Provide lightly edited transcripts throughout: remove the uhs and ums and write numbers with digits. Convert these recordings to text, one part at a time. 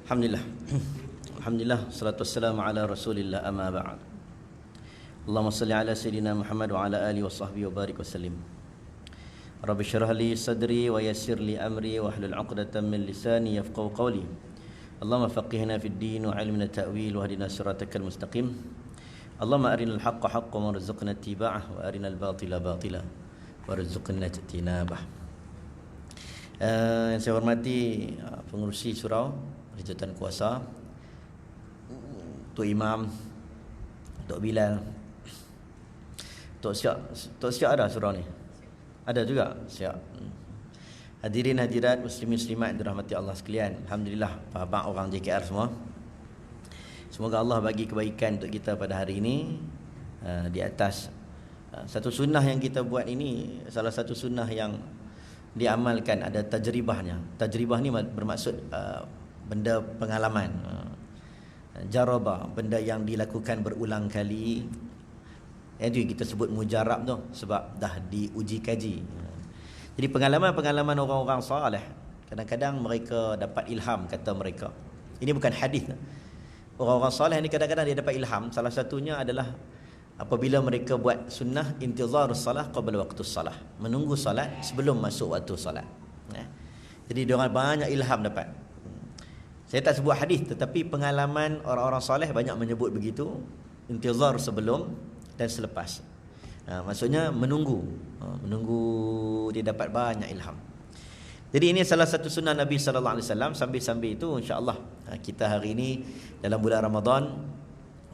Alhamdulillah. Alhamdulillah, salatu wassalamu ala Rasulillah, amma ba'd. Allahumma salli ala sayyidina Muhammad wa ala alihi wa sahbihi wa barik wa sallim. Rabbi syrah li sadri wa yassir li amri wa hlul 'uqdatam min lisani yafqahu qawli. Allahumma faqihna fid din wa 'allimna ta'wil wa hadina siratakal mustaqim. Allahumma arinal haqqa haqqan warzuqna ittiba'ah wa arinal batila batila warzuqna ijtinabah. Yang saya hormati pengerusi surau, Jabatan Kuasa, Tok Imam, Tok Bilal, Tok Syak ada surau ni? Ada juga Syak. Hadirin hadirat muslimin muslimat yang dirahmati Allah sekalian. Alhamdulillah, abang orang JKR semua. Semoga Allah bagi kebaikan untuk kita pada hari ini. Di atas satu sunnah yang kita buat ini, salah satu sunnah yang diamalkan, ada tajribahnya. Tajribah ni bermaksud benda pengalaman, jarabah, benda yang dilakukan berulang kali. Itu yang kita sebut mujarab tu, sebab dah diuji kaji. Jadi pengalaman-pengalaman orang-orang salih, kadang-kadang mereka dapat ilham, kata mereka. Ini bukan hadis. Orang-orang salih ni kadang-kadang dia dapat ilham. Salah satunya adalah apabila mereka buat sunnah intizarus salah qabla waqtus salah, menunggu salat sebelum masuk waktu salat. Jadi diorang banyak ilham dapat. Saya tak sebut hadis, tetapi pengalaman orang-orang soleh banyak menyebut begitu, intizar sebelum dan selepas. Maksudnya menunggu, dia dapat banyak ilham. Jadi ini salah satu sunnah Nabi sallallahu alaihi wasallam. Sambil-sambil itu insya-Allah kita hari ini dalam bulan Ramadan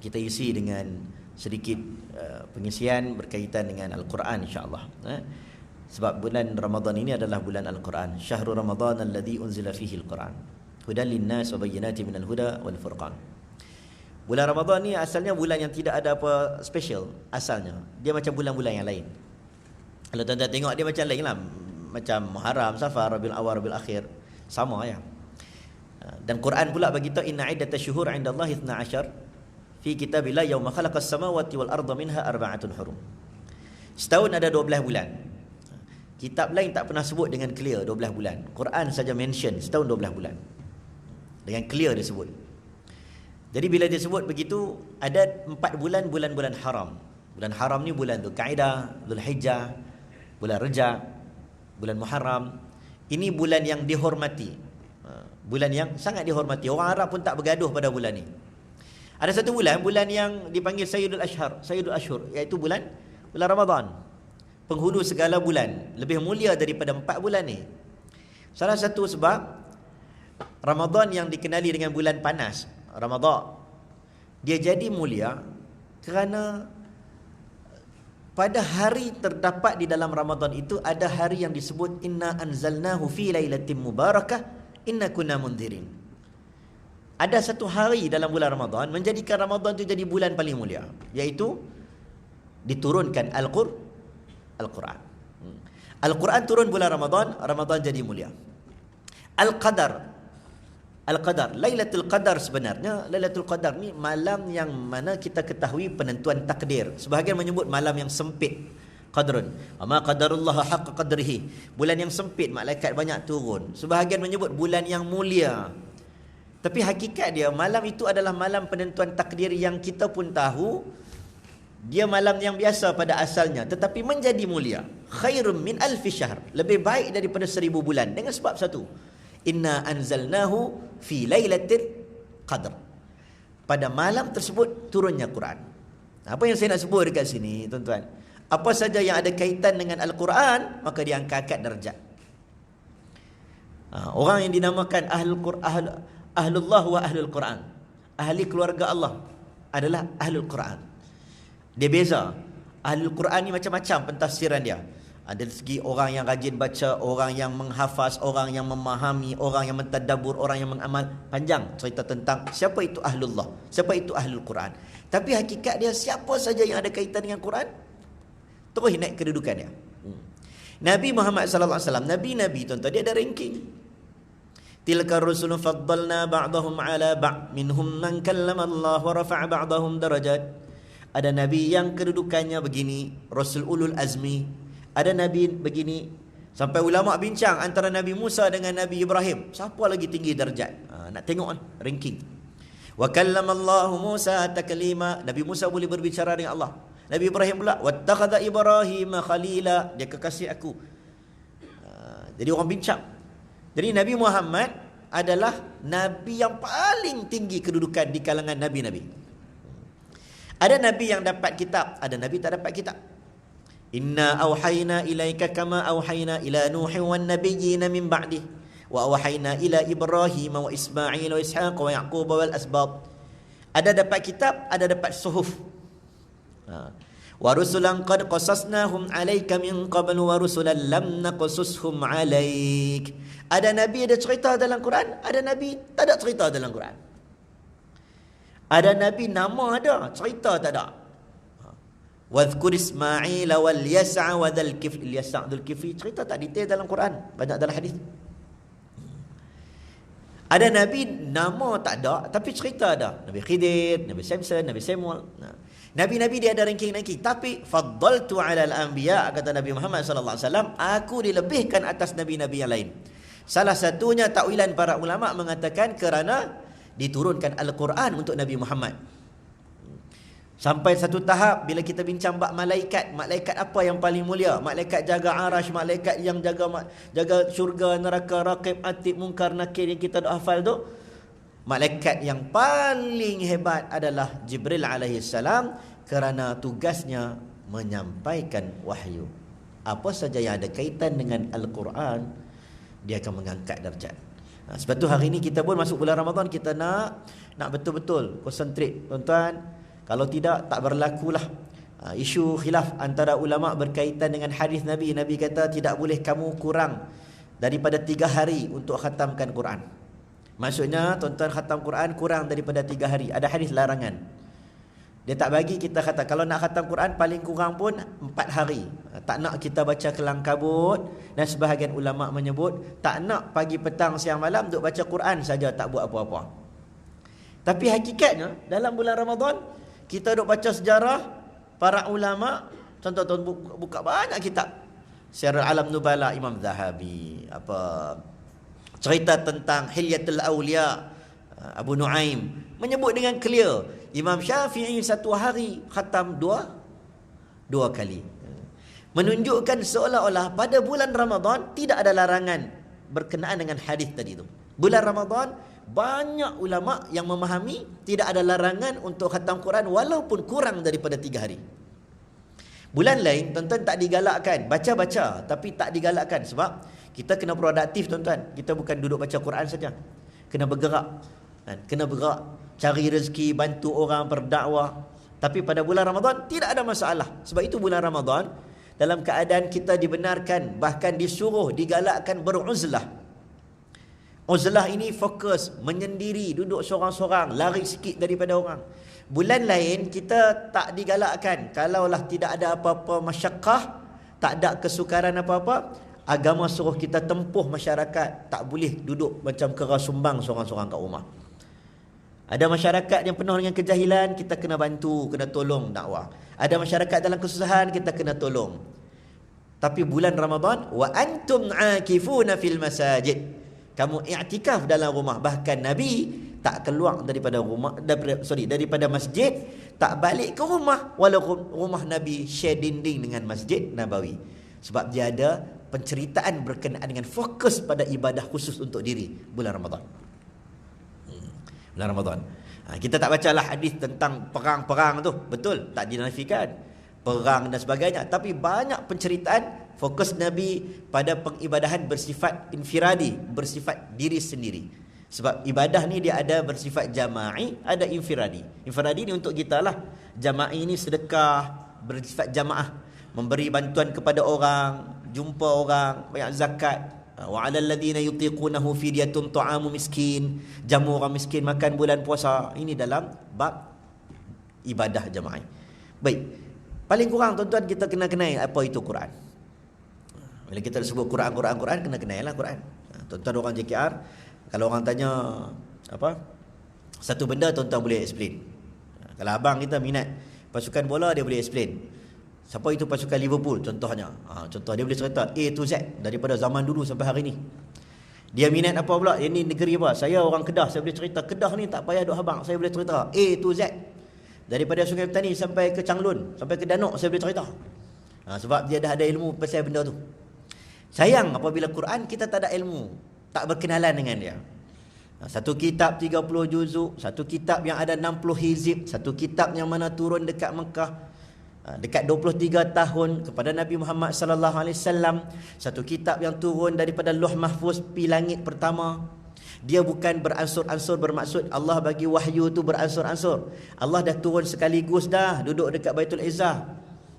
kita isi dengan sedikit pengisian berkaitan dengan Al-Quran insya-Allah. Sebab bulan Ramadan ini adalah bulan Al-Quran. Syahrul Ramadan alladzi unzila fihi Al-Quran. Hudan linnas wa bayyinatin minal huda wal furqan. Bulan Ramadan ni asalnya bulan yang tidak ada apa special asalnya. Dia macam bulan-bulan yang lain. Kalau tuan-tuan tengok dia macam lain lah. Macam Muharram, Safar, Rabiul Awal, Rabiul Akhir. Sama ya. Dan Quran pula bagi tahu inna iddatash syuhur 'indallahi 12 fi kitabillah yauma khalaqas samawati wal arda minha arba'atun hurum. Setahun ada 12 bulan. Kitab lain tak pernah sebut dengan clear 12 bulan. Quran saja mention setahun 12 bulan. Dengan clear dia sebut. Jadi bila dia sebut begitu, ada 4 bulan, bulan-bulan haram. Bulan haram ni bulan Dzulqa'dah, Dzulhijjah, bulan Rajab, bulan Muharram. Ini bulan yang dihormati. Bulan yang sangat dihormati. Orang Arab pun tak bergaduh pada bulan ni. Ada satu bulan yang dipanggil Sayyidul Ashhur, iaitu bulan Ramadan. Penghulu segala bulan, lebih mulia daripada 4 bulan ni. Salah satu sebab Ramadan yang dikenali dengan bulan panas, Ramadan, dia jadi mulia kerana pada hari terdapat di dalam Ramadan itu ada hari yang disebut inna anzalnahu fi lailatin mubarakah inna kunna mundhirin. Ada satu hari dalam bulan Ramadan menjadikan Ramadan itu jadi bulan paling mulia, iaitu diturunkan Al-Quran. Al-Quran turun bulan Ramadan, Ramadan jadi mulia. Al-Qadar, Lailatul Qadar sebenarnya, Lailatul Qadar ni malam yang mana kita ketahui penentuan takdir. Sebahagian menyebut malam yang sempit, qadrun. Ama qadarullah haqqa qadrihi. Bulan yang sempit, malaikat banyak turun. Sebahagian menyebut bulan yang mulia. Tapi hakikat dia, malam itu adalah malam penentuan takdir yang kita pun tahu dia malam yang biasa pada asalnya, tetapi menjadi mulia. Khairum min alfi syahr, lebih baik daripada 1000 bulan. Dengan sebab satu, inna anzalnahu fi lailatul qadr. Pada malam tersebut turunnya Quran. Apa yang saya nak sebut dekat sini, tuan-tuan, apa saja yang ada kaitan dengan Al-Quran, maka dia angkat darjat. Orang yang dinamakan Ahlullah wa Ahlul Quran, ahli keluarga Allah, adalah Ahlul Quran. Dia beza. Ahlul Quran ni macam-macam pentafsiran dia. Ada segi orang yang rajin baca, orang yang menghafaz, orang yang memahami, orang yang mentadabbur, orang yang mengamal. Panjang cerita tentang siapa itu Ahlullah, siapa itu Ahlul Quran. Tapi hakikat dia, siapa saja yang ada kaitan dengan Quran, terus naik kedudukan dia. Nabi Muhammad sallallahu alaihi wasallam, nabi-nabi tuan-tuan, dia ada ranking. Tilka rusulun faddalna ba'dahum ala ba' minhum man kallama Allah wa rafa'a ba'dahum darajat. Ada nabi yang kedudukannya begini, Rasul ulul azmi. Ada nabi begini, Sampai ulama bincang antara Nabi Musa dengan Nabi Ibrahim, siapa lagi tinggi darjat? Nak tengok kan ranking. Wa kallamallahu Musa taklima. Nabi Musa boleh berbicara dengan Allah. Nabi Ibrahim pula wattakhadha Ibrahim khalila, dia kekasih aku. Jadi orang bincang. Jadi Nabi Muhammad adalah nabi yang paling tinggi kedudukan di kalangan nabi-nabi. Ada nabi yang dapat kitab, ada nabi tak dapat kitab. Inna auhayna ilaika kama auhayna ila Nuhin wan nabiyyin min ba'di wa auhayna ila Ibrahim wa Ismail wa Ishaq wa Yaqub wal asbab. Ada dapat kitab, ada dapat suhuf. Wa rusulan qad qasasnahum 'alaika min qabl wa rusulan lam naqsushum 'alaik. Ada nabi ada cerita dalam Quran, ada nabi tak ada cerita dalam Quran. Ada nabi nama ada, cerita tak ada. Wadhkur Ismail wal Yas'a wa dzal kifl. Yas'a dzul kifli cerita tak detail dalam Quran, banyak dalam hadis. Ada nabi nama tak ada tapi cerita ada. Nabi Khidir, Nabi Samson, Nabi Samuel. Nabi-nabi dia ada ranking-ranking, tapi faddaltu 'alal anbiya, kata Nabi Muhammad sallallahu alaihi wasallam, aku dilebihkan atas nabi-nabi yang lain. Salah satunya takwilan para ulama mengatakan kerana diturunkan Al-Quran untuk Nabi Muhammad. Sampai satu tahap bila kita bincang bab malaikat, malaikat apa yang paling mulia? Malaikat jaga arash, malaikat yang jaga syurga, neraka, raqib, atid, munkar, nakir yang kita dah hafal tu. Malaikat yang paling hebat adalah Jibril alaihi salam kerana tugasnya menyampaikan wahyu. Apa saja yang ada kaitan dengan Al-Quran, dia akan mengangkat darjat. Sebab tu hari ni kita pun masuk bulan Ramadan, kita nak betul-betul concentrate, tuan-tuan. Kalau tidak, tak berlakulah isu khilaf antara ulama berkaitan dengan hadis Nabi. Nabi kata tidak boleh kamu kurang daripada 3 hari untuk khatamkan Quran. Maksudnya tuan-tuan khatam Quran kurang daripada 3 hari. Ada hadis larangan. Dia tak bagi kita khatam. Kalau nak khatam Quran paling kurang pun 4 hari. Tak nak kita baca kelang kabut. Dan sebahagian ulama menyebut tak nak pagi, petang, siang, malam duk baca Quran saja, tak buat apa-apa. Tapi hakikatnya dalam bulan Ramadan kita duk baca sejarah para ulama. Tuan-tuan buka banyak kitab. Syiarul Alam Nubala Imam Zahabi, cerita tentang Hilyatul Awliya Abu Nuaim menyebut dengan clear Imam Syafi'i satu hari khatam dua kali. Menunjukkan seolah-olah pada bulan Ramadan tidak ada larangan berkenaan dengan hadis tadi tu. Bulan Ramadan banyak ulama yang memahami tidak ada larangan untuk khatam Quran walaupun kurang daripada 3 hari. Bulan lain tuan-tuan tak digalakkan, baca-baca tapi tak digalakkan sebab kita kena produktif tuan-tuan. Kita bukan duduk baca Quran saja. Kena bergerak. Kena bergerak, cari rezeki, bantu orang, berdakwah. Tapi pada bulan Ramadan tidak ada masalah. Sebab itu bulan Ramadan dalam keadaan kita dibenarkan, bahkan disuruh, digalakkan beruzlah. Uzlah ini fokus, menyendiri, duduk seorang-seorang, lari sikit daripada orang. Bulan lain kita tak digalakkan. Kalaulah tidak ada apa-apa masyakkah, tak ada kesukaran apa-apa, agama suruh kita tempuh masyarakat. Tak boleh duduk macam kera sumbang seorang-seorang kat rumah. Ada masyarakat yang penuh dengan kejahilan, kita kena bantu, kena tolong dakwah. Ada masyarakat dalam kesusahan, kita kena tolong. Tapi bulan Ramadan, wa antum akifuna fil masajid, kamu i'tikaf dalam rumah. Bahkan Nabi tak keluar daripada daripada masjid, tak balik ke rumah walaupun rumah Nabi share dinding dengan Masjid Nabawi. Sebab dia ada penceritaan berkenaan dengan fokus pada ibadah khusus untuk diri bulan Ramadan. Bulan Ramadan. Kita tak bacalah hadis tentang perang-perang tu, betul, tak dinafikan perang dan sebagainya, tapi banyak penceritaan fokus Nabi pada pengibadahan bersifat infiradi, bersifat diri sendiri. Sebab ibadah ni dia ada bersifat jama'i, ada infiradi. Infiradi ni untuk kita lah. Jama'i ni sedekah, bersifat jamaah, memberi bantuan kepada orang, jumpa orang, banyak zakat. Wa 'alal ladzina yutiqunahu fidyatun ta'amu miskin, jamu orang miskin makan bulan puasa. Ini dalam bab ibadah jama'i. Baik, paling kurang tuan-tuan kita kena kenal apa itu Quran. Bila kita sebut Quran, kena kenal lah Quran. Tuan-tuan orang JKR, kalau orang tanya satu benda, tuan-tuan boleh explain. Kalau abang kita minat pasukan bola, dia boleh explain. Siapa itu pasukan Liverpool contohnya. Contoh dia boleh cerita A to Z daripada zaman dulu sampai hari ni. Dia minat apa pula? Ini negeri apa? Saya orang Kedah, saya boleh cerita Kedah ni tak payah duk habang, saya boleh cerita A to Z. Daripada Sungai Petani sampai ke Changlun, sampai ke Danok saya boleh cerita. Sebab dia dah ada ilmu pasal benda tu. Sayang apabila Quran kita tak ada ilmu, tak berkenalan dengan dia. Satu kitab 30 juzuk, satu kitab yang ada 60 hizib, satu kitab yang mana turun dekat Mekah dekat 23 tahun kepada Nabi Muhammad sallallahu alaihi wasallam, satu kitab yang turun daripada Lauh Mahfuz pi langit pertama. Dia bukan beransur-ansur, bermaksud Allah bagi wahyu tu beransur-ansur. Allah dah turun sekaligus dah, duduk dekat Baitul Izzah.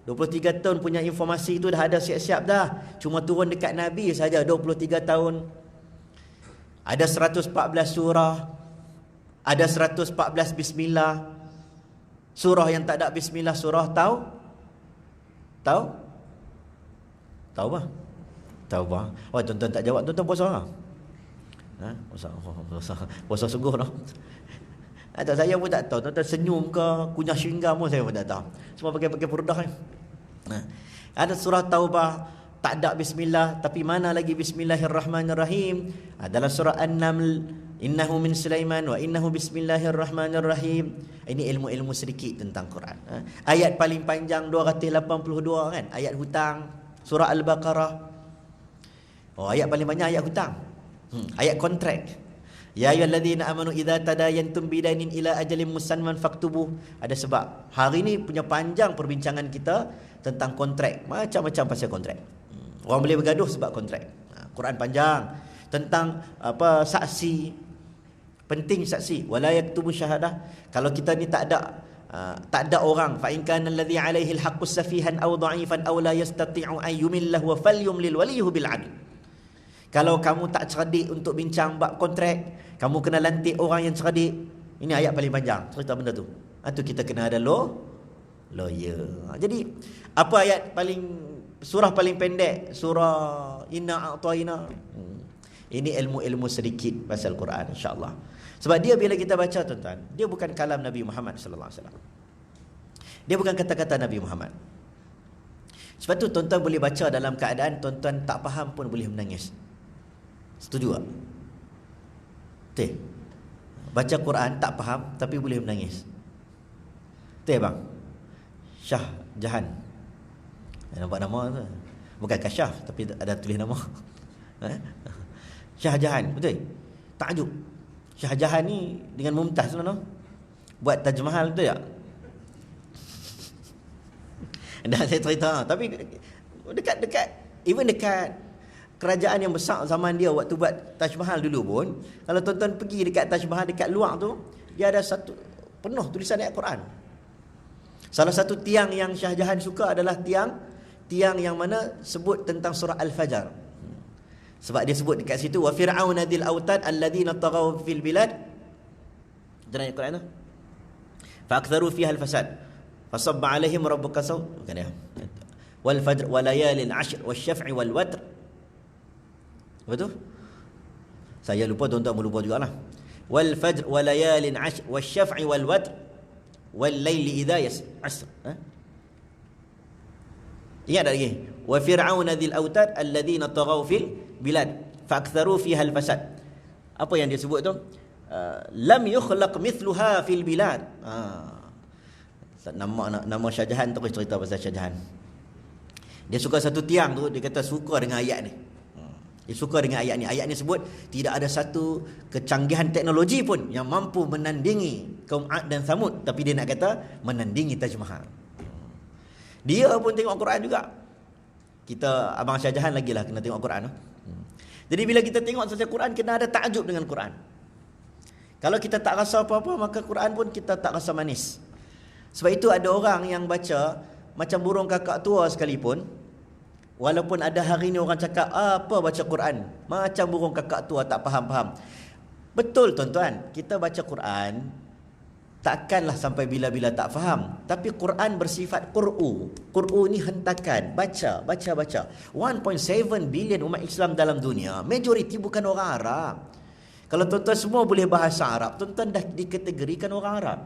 23 tahun punya informasi itu dah ada siap-siap dah. Cuma turun dekat Nabi saja 23 tahun. Ada 114 surah, ada 114 bismillah. Surah yang tak ada bismillah, surah tahu? Tahu bah? Tahu bah? Oh, tuan-tuan tak jawab, tuan-tuan puasa lah. Puasa sungguh noh. Tak, saya pun tak tahu. Tuan-tuan senyum ke, kunyah syinggam pun saya pun tak tahu. Semua pakai purdah kan. Ada surah Taubah tak ada bismillah, tapi mana lagi bismillahirrahmanirrahim. Dalam surah An-Naml, innahu min Sulaiman wa innahu bismillahirrahmanirrahim. Ini ilmu-ilmu sedikit tentang Quran. Ayat paling panjang 282 kan, ayat hutang, surah Al-Baqarah. Ayat paling banyak ayat hutang. Ayat kontrak. Ya ayyuhalladzina amanu idza tadayantum bidainin ila ajalin musamman faktubuh. Ada sebab. Hari ni punya panjang perbincangan kita tentang kontrak. Macam-macam pasal kontrak. Orang boleh bergaduh sebab kontrak. Quran panjang tentang saksi. Penting saksi. Wala yaktubu syahadah. Kalau kita ni tak ada orang, fa in kana alladhi alaihi alhaqqus safihan aw dha'ifan aw la yastati'u an yumillahu wa falyumlil waliyhu bil 'adl. Kalau kamu tak cerdik untuk bincang bab kontrak, kamu kena lantik orang yang cerdik. Ini ayat paling panjang cerita benda tu. Itu kita kena ada lawyer. Jadi apa ayat paling, surah paling pendek? Surah Inna A'tayna. Ini ilmu-ilmu sedikit pasal Quran, insya-Allah. Sebab dia bila kita baca tuan-tuan, dia bukan kalam Nabi Muhammad sallallahu alaihi wasallam. Dia bukan kata-kata Nabi Muhammad. Sebab tu tuan-tuan boleh baca dalam keadaan tuan-tuan tak faham pun boleh menangis. Setuju tak? Betul? Baca Quran tak faham tapi boleh menangis. Betul bang? Shah Jahan. Nampak nama tu? Bukan Kasyaf tapi ada tulis nama. Shah Jahan, betul? Takjub. Shah Jahan ni dengan Mumtaz tu buat Taj Mahal, betul tak? Dah saya cerita, tapi dekat even dekat kerajaan yang besar zaman dia waktu buat Taj Mahal dulu pun, kalau tuan-tuan pergi dekat Taj Mahal dekat luar tu, dia ada satu penuh tulisan ayat Quran. Salah satu tiang yang Shah Jahan suka adalah tiang yang mana sebut tentang surah Al-Fajr. Sebab dia sebut dekat situ wa fir'auna dzil autad alladziina taghaw fil bilad. Dalam ayat Quran tu. Fa aktharu fiha al-fasad. Fasabba 'alaihim rabbuka saw. Bukan dia. Wal fajr wa layalin 'ashr wasyaf'i wal watr. Betul? Saya lupa, tuan-tuan lupa jugalah. Wal fajr wa layalin 'ashr wasyaf'i wal watr wal laili idza yas'asr. Ingat tak lagi? Wa fir'auna dzil autad alladziina taghaw fil bilad fa'aktharu fiha al-fasad. Apa yang dia sebut tu? Lam yukhlaq mithluha fil bilad. Nama Shah Jahan terus cerita pasal Shah Jahan. Dia suka satu tiang tu, dia kata suka dengan ayat ni. Dia suka dengan ayat ni. Ayat ni sebut tidak ada satu kecanggihan teknologi pun yang mampu menandingi kaum Ad dan Samud, tapi dia nak kata menandingi Taj Mahal. Dia pun tengok Quran juga. Kita abang Shah Jahan lagi lah kena tengok Quran. Jadi bila kita tengok saja Quran, kena ada takjub dengan Quran. Kalau kita tak rasa apa-apa, maka Quran pun kita tak rasa manis. Sebab itu ada orang yang baca macam burung kakak tua sekalipun, walaupun ada hari ni orang cakap apa baca Quran, macam burung kakak tua tak faham-faham. Betul tuan-tuan, kita baca Quran takkanlah sampai bila-bila tak faham. Tapi Quran bersifat Qur'u. Qur'u ni hentakan, baca. 1.7 billion umat Islam dalam dunia, majoriti bukan orang Arab. Kalau tuan-tuan semua boleh bahasa Arab, tuan-tuan dah dikategorikan orang Arab.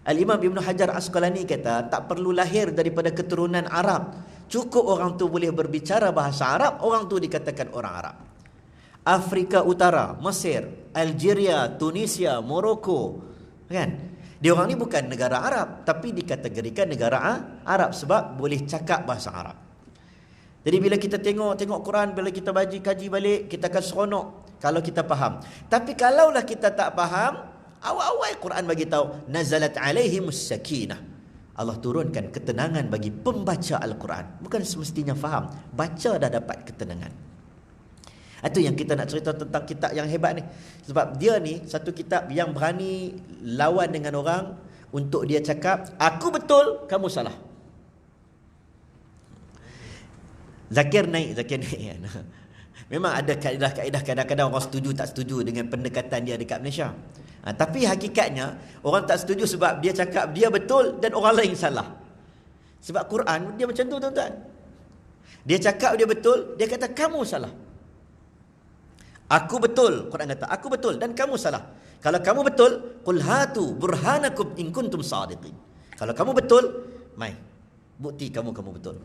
Al-Imam Ibn Hajar Asqalani kata, tak perlu lahir daripada keturunan Arab, cukup orang tu boleh berbicara bahasa Arab, orang tu dikatakan orang Arab. Afrika Utara, Mesir, Algeria, Tunisia, Morocco, kan? Dia orang ni bukan negara Arab, tapi dikategorikan negara Arab sebab boleh cakap bahasa Arab. Jadi bila kita tengok Quran, bila kita kaji balik, kita akan seronok kalau kita faham. Tapi kalaulah kita tak faham, awal-awal Quran bagi tahu nazalat alaihimus sakinah. Allah turunkan ketenangan bagi pembaca Al-Quran. Bukan semestinya faham, baca dah dapat ketenangan. Itu yang kita nak cerita tentang kitab yang hebat ni. Sebab dia ni satu kitab yang berani lawan dengan orang untuk dia cakap, aku betul, kamu salah. Zakir naik. Memang ada kaedah-kaedah, kadang-kadang orang setuju tak setuju dengan pendekatan dia dekat Malaysia. Tapi hakikatnya orang tak setuju sebab dia cakap dia betul dan orang lain salah. Sebab Quran dia macam tu, tuan-tuan. Dia cakap dia betul, dia kata kamu salah. Aku betul, Quran kata aku betul dan kamu salah. Kalau kamu betul, qul hatu burhanakum in kuntum sadiqin. Kalau kamu betul, mai bukti kamu betul.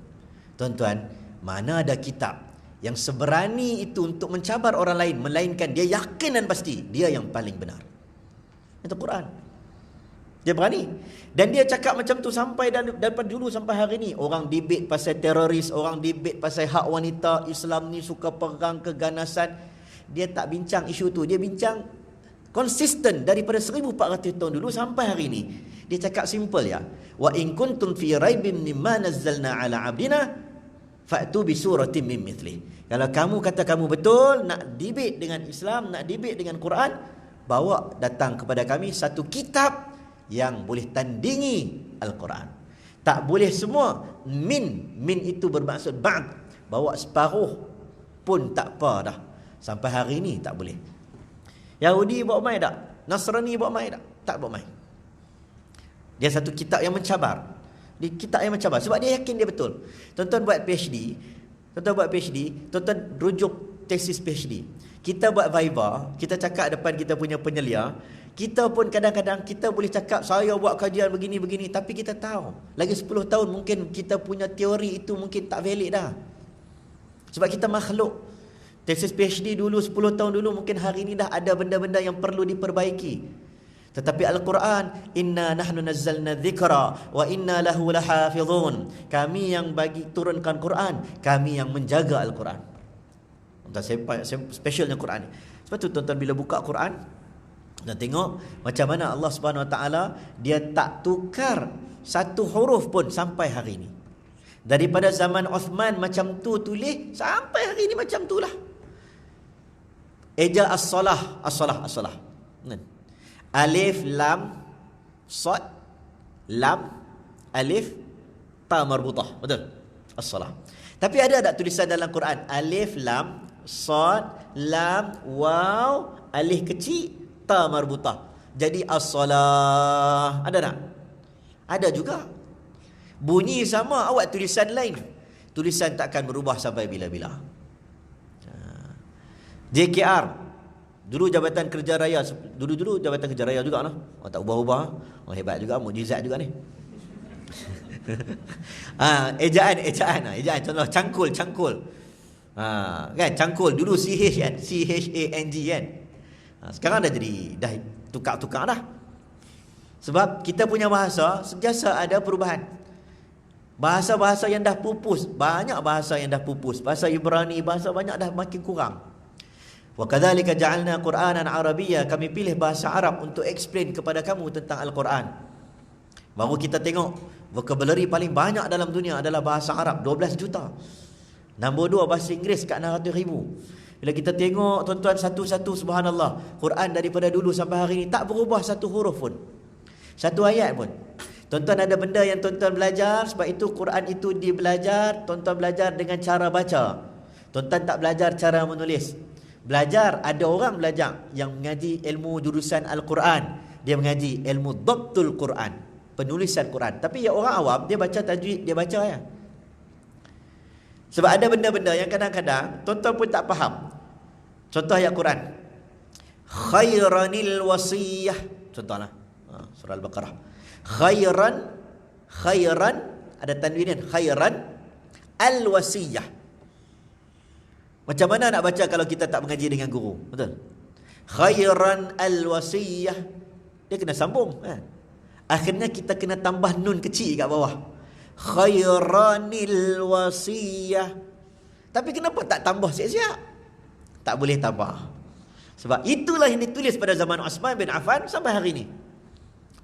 Tuan-tuan, mana ada kitab yang seberani itu untuk mencabar orang lain, melainkan dia yakin dan pasti dia yang paling benar. Itu Quran. Dia berani. Dan dia cakap macam tu sampai daripada dulu sampai hari ni. Orang debate pasal teroris, orang debate pasal hak wanita, Islam ni suka perang, keganasan. Dia tak bincang isu tu, dia bincang konsisten daripada 1400 tahun dulu sampai hari ni. Dia cakap simple ya. Wa in kuntum fi raibin mimma nazzalna ala abdina fa'tu bi suratin min mithli. Kalau kamu kata kamu betul nak debate dengan Islam, nak debate dengan Quran, bawa datang kepada kami satu kitab yang boleh tandingi Al-Quran. Tak boleh semua. Min itu bermaksud ba'd. Bawa separuh pun tak apa dah. Sampai hari ni tak boleh. Yahudi bawa mai tak? Nasrani bawa mai tak? Tak bawa mai. Dia satu kitab yang mencabar. Dia kitab yang mencabar sebab dia yakin dia betul. Tuan-tuan buat PhD, tuan-tuan rujuk tesis PhD. Kita buat viva, kita cakap depan kita punya penyelia, kita pun kadang-kadang kita boleh cakap saya buat kajian begini-begini, tapi kita tahu lagi 10 tahun mungkin kita punya teori itu mungkin tak valid dah. Sebab kita makhluk. Tesis PhD dulu 10 tahun dulu, mungkin hari ini dah ada benda-benda yang perlu diperbaiki. Tetapi Al-Quran, inna nahnu nazzalna dzikra wa inna lahu lahafizun. Kami yang bagi turunkan Quran, kami yang menjaga Al-Quran. Specialnya Quran ni. Sebab tu tuan-tuan bila buka Quran dan tengok macam mana Allah Subhanahu Wa Taala dia tak tukar satu huruf pun sampai hari ini. Daripada zaman Uthman macam tu tulis sampai hari ini macam tu lah. Eja as-salah. Alif lam sad lam alif ta marbutah. Betul? As-salah. Tapi ada tak tulisan dalam Quran alif lam sad lam waw alif kecil ta marbutah. Jadi as-salah. Ada tak? Ada juga. Bunyi sama, awak tulisan lain. Tulisan takkan berubah sampai bila-bila. JKR dulu Jabatan Kerja Raya, dulu Jabatan Kerja Raya juga lah. Oh, tak ubah-ubah. Oh, hebat juga, mukjizat juga ni. Ejaan contoh cangkul. Kan cangkul dulu CH kan, CHANG kan. Sekarang dah jadi dah tukar-tukar dah. Sebab kita punya bahasa sentiasa ada perubahan. Bahasa-bahasa yang dah pupus, banyak bahasa yang dah pupus. Bahasa Ibrani, bahasa banyak dah makin kurang. Wa kadzalika ja'alna Qur'anan Arabiyya, kami pilih bahasa Arab untuk explain kepada kamu tentang Al-Quran. Baru kita tengok vocabulary paling banyak dalam dunia adalah bahasa Arab, 12 juta. Nombor 2 bahasa Inggeris kat 600,000. Bila kita tengok tuan-tuan satu-satu, subhanallah, Quran daripada dulu sampai hari ini tak berubah satu huruf pun, satu ayat pun. Tuan-tuan ada benda yang tuan-tuan belajar, sebab itu Quran itu dibelajar, tuan-tuan belajar dengan cara baca. Tuan-tuan tak belajar cara menulis. Belajar, ada orang belajar yang mengaji ilmu jurusan Al-Quran, dia mengaji ilmu dhabtul Quran, penulisan Quran. Tapi ya orang awam, dia baca tajwid, dia baca ya. Sebab ada benda-benda yang kadang-kadang tuan-tuan pun tak faham. Contoh ayat Quran, khairanil wasiyah, contohlah surah Al-Baqarah, Khairan ada tanwin, khairan al-wasiyah. Macam mana nak baca kalau kita tak mengaji dengan guru? Betul? Khairan al-wasiyah. Dia kena sambung kan? Akhirnya kita kena tambah nun kecil kat bawah. Khairanil wasiyah. Tapi kenapa tak tambah siap-siap? Tak boleh tambah. Sebab itulah yang ditulis pada zaman Uthman bin Affan sampai hari ini.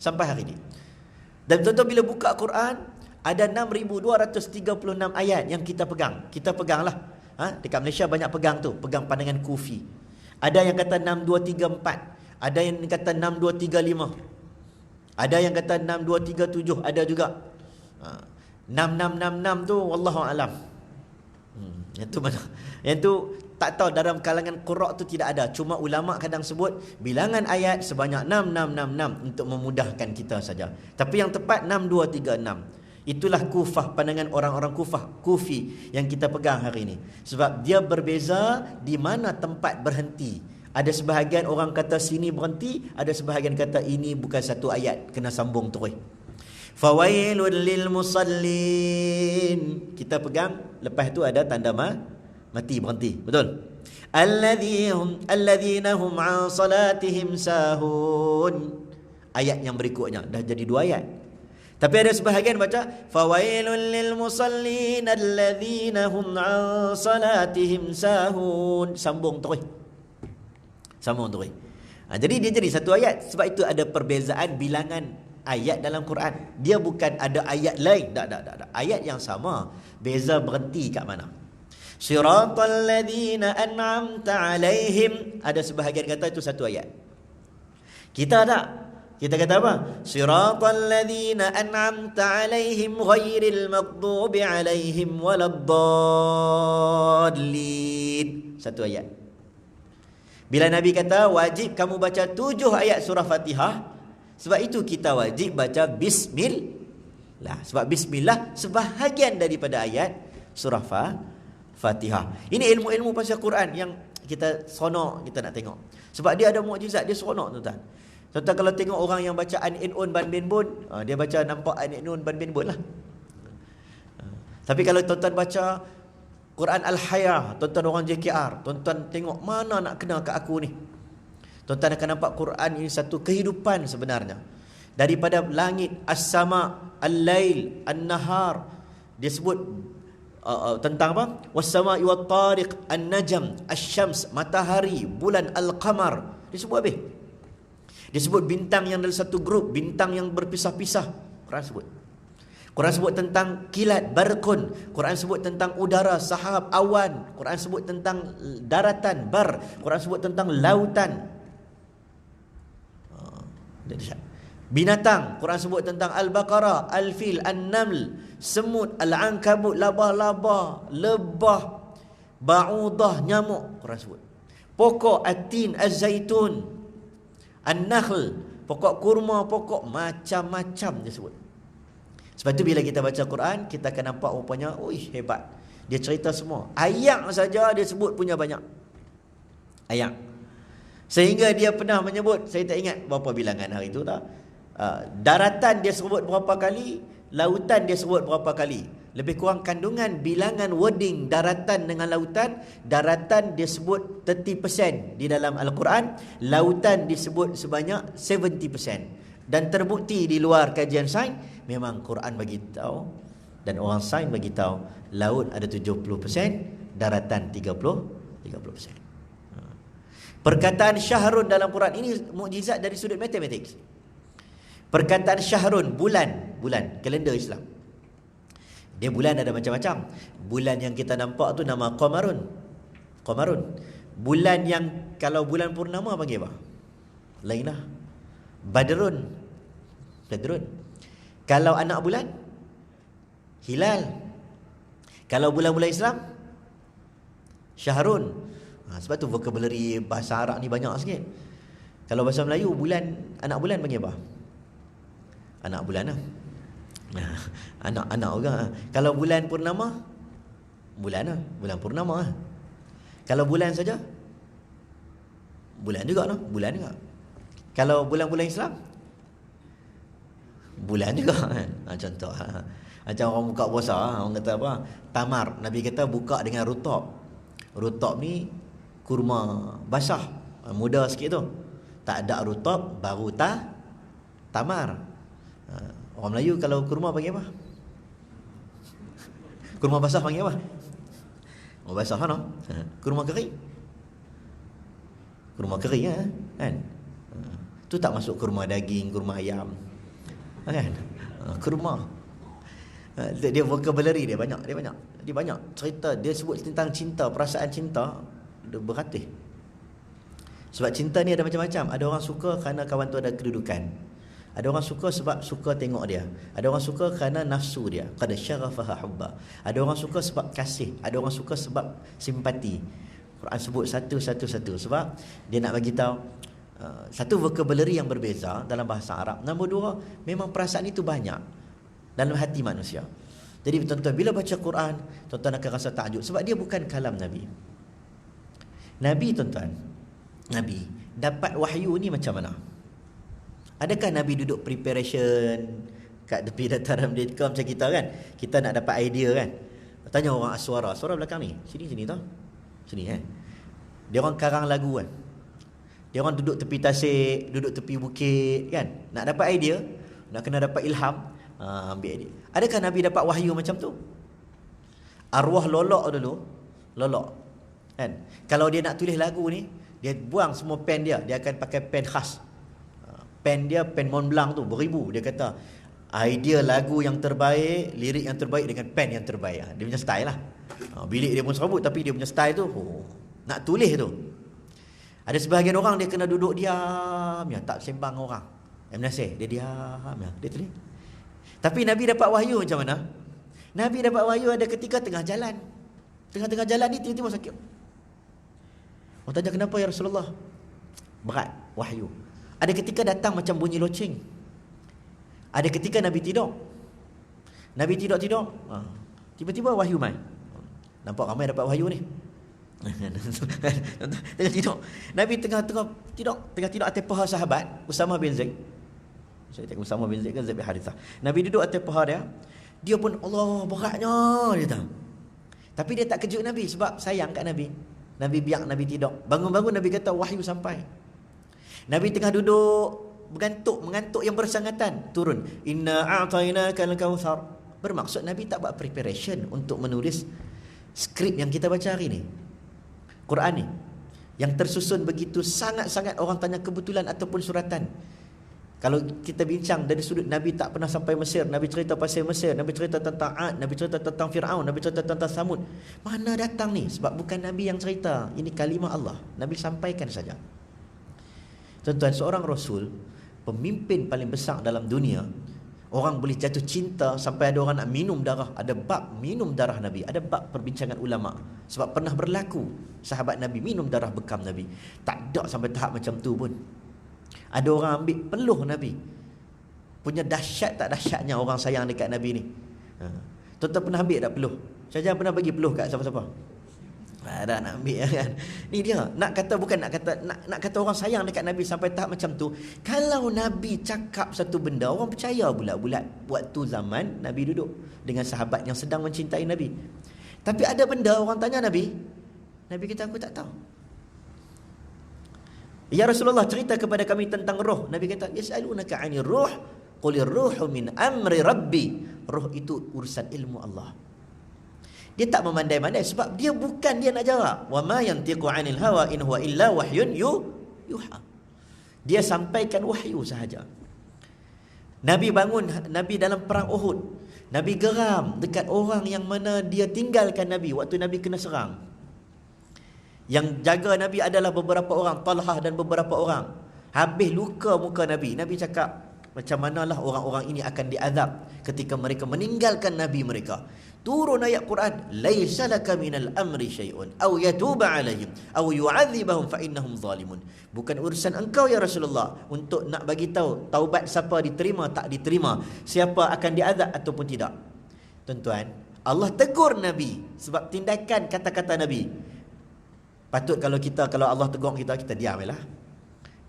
Sampai hari ini. Dan tuan-tuan bila buka Quran, ada 6,236 ayat yang kita pegang. Kita peganglah. Dekat Malaysia banyak pegang tu. Pegang pandangan Kufi. Ada yang kata 6,234. Ada yang kata 6,235. Ada yang kata 6,237. Ada juga 6,666 tu wallahu alam. Yang tu mana? Yang tu tak tahu, dalam kalangan qurra tu tidak ada. Cuma ulama kadang sebut bilangan ayat sebanyak 6,666 untuk memudahkan kita saja. Tapi yang tepat 6,236. Itulah Kufah, pandangan orang-orang Kufi yang kita pegang hari ini. Sebab dia berbeza di mana tempat berhenti. Ada sebahagian orang kata sini berhenti, ada sebahagian kata ini bukan satu ayat, kena sambung terus. Fawailul lil musallin. Kita pegang, lepas tu ada tanda mati, berhenti. Betul? Alladzina hum an salatihim sahun. Ayat yang berikutnya dah jadi 2 ayat. Tapi ada sebahagian baca fawailul lil musallin alladzina hum an salatihim sahun. Sambung terus. Jadi dia jadi satu ayat. Sebab itu ada perbezaan bilangan ayat dalam Quran. Dia bukan ada ayat lain. Tak. Ayat yang sama, beza berhenti kat mana. Siratal ladzina an'amta alaihim. Ada sebahagian kata itu satu ayat. Kita tak. Kita kata apa? Siratal ladzina an'amta alaihim ghairil maghdubi alaihim waladdallin. Satu ayat. Bila Nabi kata wajib kamu baca 7 ayat surah Fatihah, sebab itu kita wajib baca bismillah. Sebab bismillah sebahagian daripada ayat surah Fatihah. Ini ilmu-ilmu pasal Quran yang kita seronok kita nak tengok. Sebab dia ada mukjizat, dia seronok tuan-tuan. Tuan-tuan kalau tengok orang yang baca An-In-Un Ban Bin Bun, dia baca nampak An-In-Un Ban Bin Bun lah. Tapi kalau tuan-tuan baca Quran Al-Hayah, tuan-tuan orang JKR, tuan-tuan tengok mana nak kena kat aku ni. Tuan-tuan akan nampak Quran ini satu kehidupan sebenarnya. Daripada langit, as-sama, al-lail, an-nahar. Dia sebut tentang apa? Was-sama'i wat-tariq, an-najm, asy-syams, matahari, bulan, al-qamar. Dia sebut habis. Dia sebut bintang yang dalam satu grup, bintang yang berpisah-pisah. Quran sebut. Quran sebut tentang kilat, barqun. Quran sebut tentang udara, sahab, awan. Quran sebut tentang daratan, bar. Quran sebut tentang lautan. Binatang, Quran sebut tentang al-baqarah, al-fil, an-naml, semut, al-ankabut, labah-labah, lebah, ba'udah, nyamuk. Quran sebut. Pokok at-tin, az-zaitun, an-nakhl, pokok kurma, pokok macam-macam dia sebut. Sebab tu bila kita baca Quran, kita akan nampak rupanya, hebat. Dia cerita semua. Ayat saja dia sebut punya banyak. Ayat. Sehingga dia pernah menyebut, saya tak ingat berapa bilangan hari itu dah. Daratan dia sebut berapa kali, lautan dia sebut berapa kali. Lebih kurang kandungan bilangan wording daratan dengan lautan. Daratan dia sebut 30% di dalam Al-Quran. Lautan disebut sebanyak 70%. Dan terbukti di luar kajian sains, memang Quran bagi tahu dan orang sains bagi tahu laut ada 70%, daratan 30%. Perkataan syahrun dalam Quran ini mukjizat dari sudut matematik. Perkataan syahrun, bulan, kalender Islam. Dia bulan ada macam-macam. Bulan yang kita nampak tu nama Qamarun. Bulan yang kalau bulan purnama panggil apa? Lainlah. Badrun. Kalau anak bulan, hilal. Kalau bulan-bulan Islam, syahrun. Sebab tu vocabulary bahasa Arab ni banyak sikit. Kalau bahasa Melayu, anak bulan panggil apa? Anak bulan lah. Anak juga. Kalau bulan purnama, bulan purnama. Kalau bulan saja, bulan juga. Kalau bulan-bulan Islam, bulan juga kan. Contoh macam orang buka puasa, orang kata apa? Tamar. Nabi kata buka dengan rutab. Rutab ni kurma basah, muda sikit tu. Tak ada rutab baru tamar. Orang Melayu kalau kurma panggil apa? Kurma basah panggil apa? Oh, basah kan? Kurma kering. Kurma kering kan? Tu tak masuk kurma daging, kurma ayam. Kan? Kurma. Dia vocabulary dia banyak. Dia banyak cerita, dia sebut tentang cinta, perasaan cinta, dia beratus. Sebab cinta ni ada macam-macam. Ada orang suka kerana kawan tu ada kedudukan. Ada orang suka sebab suka tengok dia. Ada orang suka kerana nafsu dia. Qad syarafaha hubba. Ada orang suka sebab kasih. Ada orang suka sebab simpati. Quran sebut satu-satu sebab dia nak bagi tahu satu vocabulary yang berbeza dalam bahasa Arab. Nombor dua, memang perasaan itu banyak dalam hati manusia. Jadi tuan-tuan bila baca Quran, tuan-tuan akan rasa takjub sebab dia bukan kalam Nabi. Nabi dapat wahyu ni macam mana? Adakah Nabi duduk preparation kat tepi dataran merdeka macam kita kan? Kita nak dapat idea kan? Tanya orang suara belakang ni. Sini tau. Sini Dia orang karang lagu kan. Dia orang duduk tepi tasik, duduk tepi bukit kan. Nak dapat idea, nak kena dapat ilham, ambil idea. Adakah Nabi dapat wahyu macam tu? Arwah lolok kan. Kalau dia nak tulis lagu ni, dia buang semua pen dia akan pakai pen khas. Pen dia pen Mont Blanc tu beribu. Dia kata idea lagu yang terbaik, lirik yang terbaik dengan pen yang terbaik. Dia punya style lah. Bilik dia pun serabut tapi dia punya style tu nak tulis tu. Ada sebahagian orang dia kena duduk diam ya, tak sembang orang. Nasih dia diam ya, dia tulis. Tapi Nabi dapat wahyu macam mana? Nabi dapat wahyu ada ketika tengah jalan. Tengah-tengah jalan ni tiba-tiba sakit. Orang tanya kenapa ya Rasulullah? Berat wahyu. Ada ketika datang macam bunyi loceng. Ada ketika Nabi tidur. Tiba-tiba wahyu mai. Nampak ramai dapat wahyu ni. Tengah tidur. Nabi tengah tidur atas paha sahabat Usama bin Zaid. Saya tengok Usama bin Zaid ke Zaid bin Harithah. Nabi duduk atas paha dia. Dia pun Allah beratnya dia tahu. Tapi dia tak kejut Nabi sebab sayang kat Nabi. Nabi biar Nabi tidur. Bangun-bangun Nabi kata wahyu sampai. Nabi tengah duduk mengantuk yang bersangatan, turun inna a'tainakal kautsar. Bermaksud Nabi tak buat preparation untuk menulis skrip yang kita baca hari ni, Quran ni yang tersusun begitu sangat-sangat. Orang tanya kebetulan ataupun suratan. Kalau kita bincang dari sudut Nabi tak pernah sampai Mesir, Nabi cerita pasal Mesir, Nabi cerita tentang Ad, Nabi cerita tentang Fir'aun, Nabi cerita tentang Samud. Mana datang ni? Sebab bukan Nabi yang cerita. Ini kalimah Allah. Nabi sampaikan saja. Tuan-tuan, seorang Rasul, pemimpin paling besar dalam dunia, orang boleh jatuh cinta sampai ada orang nak minum darah. Ada bab minum darah Nabi, ada bab perbincangan ulama. Sebab pernah berlaku sahabat Nabi minum darah bekam Nabi. Tak ada sampai tahap macam tu pun. Ada orang ambil peluh Nabi. Punya dahsyat tak dahsyatnya orang sayang dekat Nabi ni. Tuan-tuan pernah ambil tak peluh? Saya jangan pernah bagi peluh kat siapa-siapa. Dah nak ambil kan. Ni dia nak kata, bukan nak kata orang sayang dekat Nabi sampai tahap macam tu. Kalau Nabi cakap satu benda, orang percaya bulat-bulat. Waktu zaman Nabi duduk dengan sahabat yang sedang mencintai Nabi. Tapi ada benda orang tanya Nabi, Nabi kata aku tak tahu. Ya Rasulullah, cerita kepada kami tentang roh. Nabi kata yas'alunaka 'anir ruh qulir ruhu min amri rabbi. Roh itu urusan ilmu Allah. Dia tak memandai-mandai sebab dia bukan dia nak jawab. Wa ma yantiqu 'anil hawa in huwa illa wahyun yuha. Dia sampaikan wahyu sahaja. Nabi bangun, Nabi dalam perang Uhud. Nabi geram dekat orang yang mana dia tinggalkan Nabi waktu Nabi kena serang. Yang jaga Nabi adalah beberapa orang, Talhah dan beberapa orang. Habis luka muka Nabi. Nabi cakap, macam manalah orang-orang ini akan diazab ketika mereka meninggalkan Nabi mereka. Turun ayat Quran, laisa laka minal amri syai'un aw yatuba alaihim aw yu'adzibahum fa innahum zalimun. Bukan urusan engkau ya Rasulullah untuk nak bagi tahu taubat siapa diterima tak diterima, siapa akan diazab ataupun tidak. Tuan-tuan, Allah tegur Nabi sebab tindakan kata-kata Nabi. Patut kalau Allah tegur kita diam lah.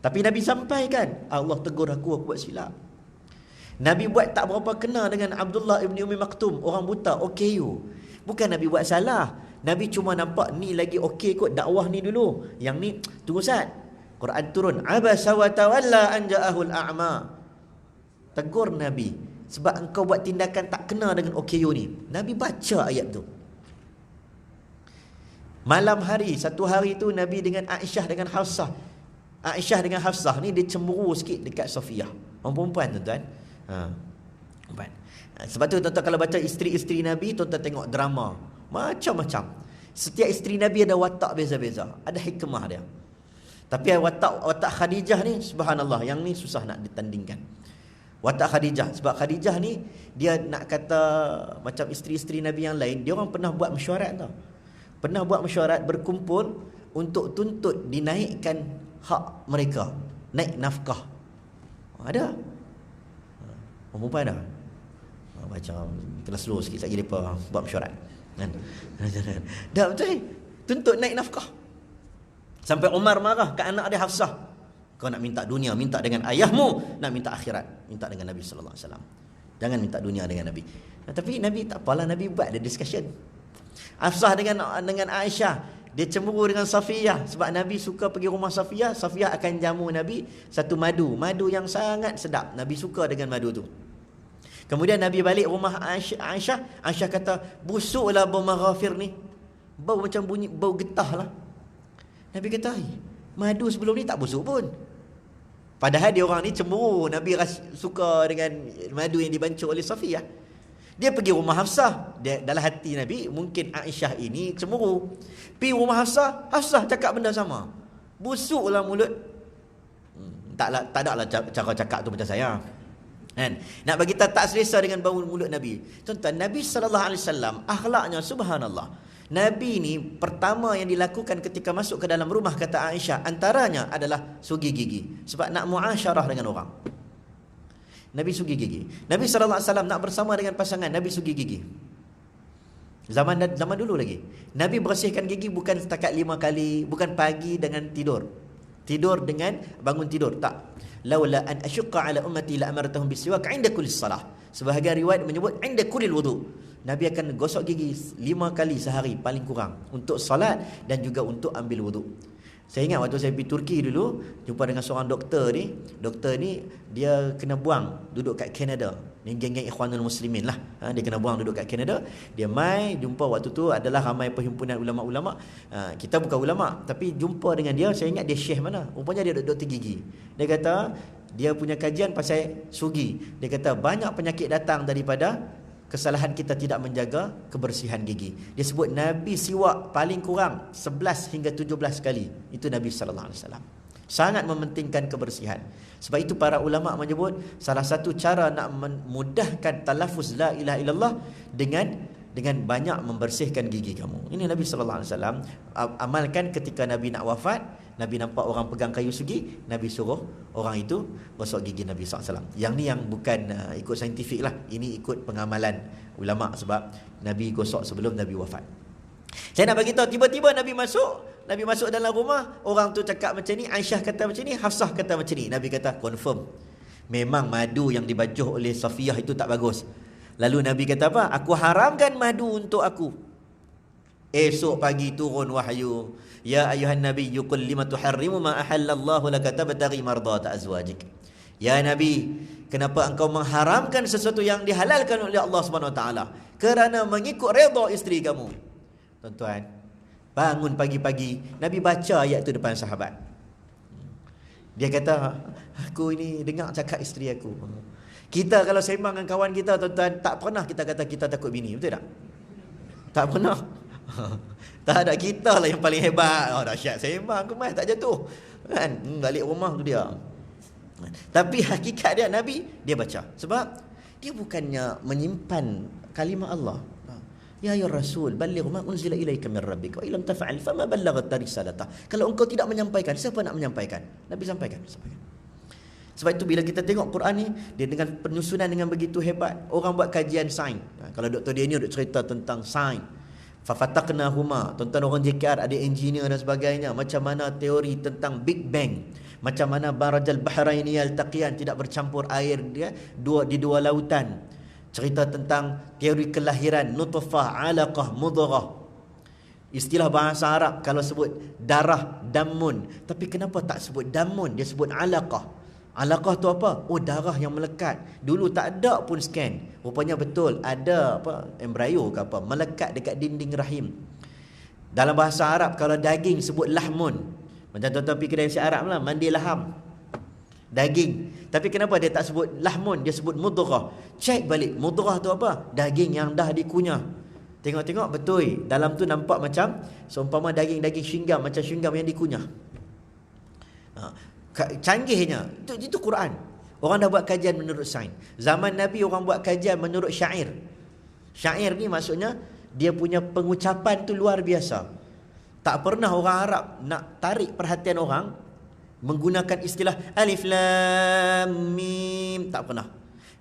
Tapi Nabi sampaikan, Allah tegur aku buat silap. Nabi buat tak berapa kena dengan Abdullah ibn Umi Maktum, orang buta, OKU. Bukan Nabi buat salah. Nabi cuma nampak ni lagi okey kot, dakwah ni dulu. Yang ni, tunggu saat. Quran turun, abasa wa tawalla an ja'ahul a'ma. Tegur Nabi, sebab engkau buat tindakan tak kena dengan OKU ni. Nabi baca ayat tu. Malam hari, satu hari tu Nabi dengan Aisyah dengan Hafsah. Aisyah dengan Hafsah ni dia cemburu sikit dekat Safiyah. Orang perempuan tuan-tuan. Perempuan. Sebab tu tuan-tuan kalau baca isteri-isteri Nabi, tuan-tuan tengok drama. Macam-macam. Setiap isteri Nabi ada watak beza-beza. Ada hikmah dia. Tapi watak Khadijah ni, subhanallah, yang ni susah nak ditandingkan. Watak Khadijah. Sebab Khadijah ni, dia nak kata macam isteri-isteri Nabi yang lain, dia orang pernah buat mesyuarat tau. Pernah buat mesyuarat, berkumpul untuk tuntut dinaikkan hak mereka, naik nafkah. Ada. Perempuan ada. Macam kena slow sikit, sekejap mereka buat mesyuarat kan? Dah betul. Tuntut naik nafkah. Sampai Umar marah kat anak dia Hafsah. Kau nak minta dunia, minta dengan ayahmu. Nak minta akhirat, minta dengan Nabi SAW. Jangan minta dunia dengan Nabi. Tapi Nabi tak apalah, Nabi buat ada discussion. Hafsah dengan Aisyah, dia cemburu dengan Safiyah sebab Nabi suka pergi rumah Safiyah. Safiyah akan jamu Nabi satu madu yang sangat sedap. Nabi suka dengan madu tu. Kemudian Nabi balik rumah Aisyah. Aisyah kata, busuklah bau maghafir ni, bau macam bunyi bau getah lah. Nabi kata, madu sebelum ni tak busuk pun. Padahal dia orang ni cemburu Nabi suka dengan madu yang dibancur oleh Safiyah. Dia pergi rumah Hafsah. Dalam hati Nabi, mungkin Aisyah ini cemburu. Pergi rumah Hafsah, Hafsah cakap benda sama. Busuklah mulut. Tak ada lah cara cakap tu macam saya. Kan? Nak bagi tak selesa dengan bau mulut Nabi. Tuan-tuan, Nabi SAW akhlaknya subhanallah. Nabi ni pertama yang dilakukan ketika masuk ke dalam rumah, kata Aisyah, antaranya adalah sugi gigi. Sebab nak muasyarah dengan orang. Nabi sugi gigi. Nabi SAW nak bersama dengan pasangan, Nabi sugi gigi. Zaman dulu lagi. Nabi bersihkan gigi bukan setakat 5 kali, bukan pagi dengan tidur. Tidur dengan bangun tidur, tak. Laula an asyqa ala ummati la amartahum bisiwak 'inda kulli salah. Sebahagian riwayat menyebut 'inda kulli wudu. Nabi akan gosok gigi 5 kali sehari paling kurang, untuk salat dan juga untuk ambil wudu. Saya ingat waktu saya pergi Turki dulu, jumpa dengan seorang doktor ni. Doktor ni dia kena buang duduk kat Canada. Ni geng-geng Ikhwanul Muslimin lah. Dia kena buang duduk kat Canada. Dia mai jumpa waktu tu adalah ramai perhimpunan ulama-ulama. Kita bukan ulama, tapi jumpa dengan dia, saya ingat dia syekh mana. Rupanya dia doktor gigi. Dia kata dia punya kajian pasal sugi. Dia kata banyak penyakit datang daripada kesalahan kita tidak menjaga kebersihan gigi. Dia sebut Nabi siwak paling kurang 11 hingga 17 kali. Itu Nabi SAW. Sangat mementingkan kebersihan. Sebab itu para ulama menyebut salah satu cara nak memudahkan talafuz la ilaha illallah dengan banyak membersihkan gigi kamu. Ini Nabi SAW amalkan ketika Nabi nak wafat. Nabi nampak orang pegang kayu sugi, Nabi suruh orang itu gosok gigi Nabi SAW. Yang ni yang bukan ikut saintifik lah. Ini ikut pengamalan ulama sebab Nabi gosok sebelum Nabi wafat. Saya nak bagi tahu, tiba-tiba Nabi masuk dalam rumah, orang tu cakap macam ni, Aisyah kata macam ni, Hafsah kata macam ni. Nabi kata, confirm. Memang madu yang dibajuh oleh Safiyah itu tak bagus. Lalu Nabi kata apa? Aku haramkan madu untuk aku. Esok pagi turun wahyu. Ya ayuhan nabiyyu qul lima tuharrimu ma ahallallahu laka tabtaghi mardata azwajik. Ya Nabi, kenapa engkau mengharamkan sesuatu yang dihalalkan oleh Allah Subhanahu Wa Taala? Kerana mengikut redha isteri kamu. Tuan-tuan, bangun pagi-pagi, Nabi baca ayat tu depan sahabat. Dia kata, aku ini dengar cakap isteri aku. Kita kalau sembang dengan kawan kita, tuan-tuan, tak pernah kita kata kita takut bini, betul tak? Tak pernah. Tak ada, kita lah yang paling hebat. Oh dahsyat, sembang kemas tak jatuh. Kan? Balik rumah tu dia. Tapi hakikat dia Nabi, dia baca. Sebab dia bukannya menyimpan kalimah Allah. Ya ya Rasul, balligh ma unzila ilaika min rabbika wa illam taf'al fama ballaghta risalata. Kalau engkau tidak menyampaikan, siapa nak menyampaikan? Nabi sampaikan. Sebab itu bila kita tengok Quran ni, dia dengan penyusunan dengan begitu hebat. Orang buat kajian sains. Kalau Dr. Daniel duk cerita tentang sains, fafataqnahuma, tuan-tuan orang JKR ada engineer dan sebagainya, macam mana teori tentang Big Bang, Macam mana barajal bahraini yaltaqiyan, tidak bercampur air dia di dua lautan. Cerita tentang teori kelahiran, nutfah, alaqah, mudghah. Istilah bahasa Arab kalau sebut darah, damun. Tapi kenapa tak sebut damun, dia sebut alaqah. Alaqah tu apa? Oh, darah yang melekat. Dulu tak ada pun scan. Rupanya betul ada embrio ke apa melekat dekat dinding rahim. Dalam bahasa Arab kalau daging sebut lahmun. Macam tuan-tuan pergi kedai nasi Arab lah, mandi laham, daging. Tapi kenapa dia tak sebut lahmun, dia sebut mudghah? Cek balik, mudghah tu apa? Daging yang dah dikunyah. Tengok-tengok betul, dalam tu nampak macam seumpama daging-daging syinggam, macam syinggam yang dikunyah. Canggihnya itu Quran. Orang dah buat kajian menurut sains. Zaman Nabi orang buat kajian menurut syair. Syair ni maksudnya dia punya pengucapan tu luar biasa. Tak pernah orang Arab nak tarik perhatian orang menggunakan istilah alif lam mim, tak pernah.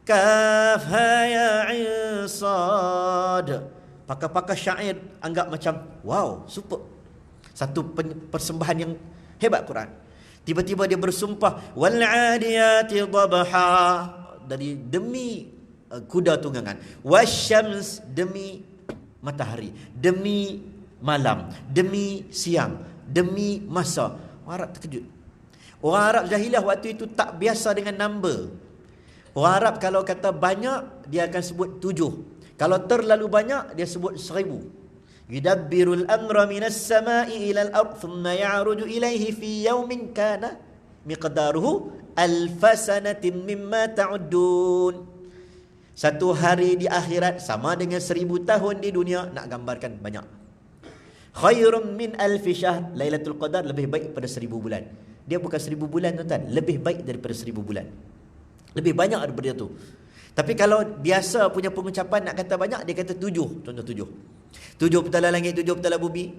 Kaf ha ya ain sad. Pakar-pakar syair anggap macam wow, super. Satu persembahan yang hebat Quran. Tiba-tiba dia bersumpah wal adiyati dhabha, dari demi kuda tunggangan, wasyams demi matahari, demi malam, demi siang, demi masa. Orang Arab terkejut. Orang Arab jahiliah waktu itu tak biasa dengan number. Orang Arab kalau kata banyak, dia akan sebut 7. Kalau terlalu banyak, dia sebut 1000. Yudabbirul amra minas sama'i ilal ard thumma ya'ruju ilaihi fi yawmin kana miqdaruhu alfasanatin mimma ta'uddun. Satu hari di akhirat sama dengan 1000 tahun di dunia. Nak gambarkan banyak. Khairum min alfi syahr. Lailatul Qadar lebih baik pada 1000 bulan. Dia bukan 1000 bulan tuan-tuan, lebih baik daripada 1000 bulan. Lebih banyak daripada itu. Tapi kalau biasa punya pengucapan nak kata banyak, dia kata 7. Contoh 7. 7 petala langit, 7 petala bumi.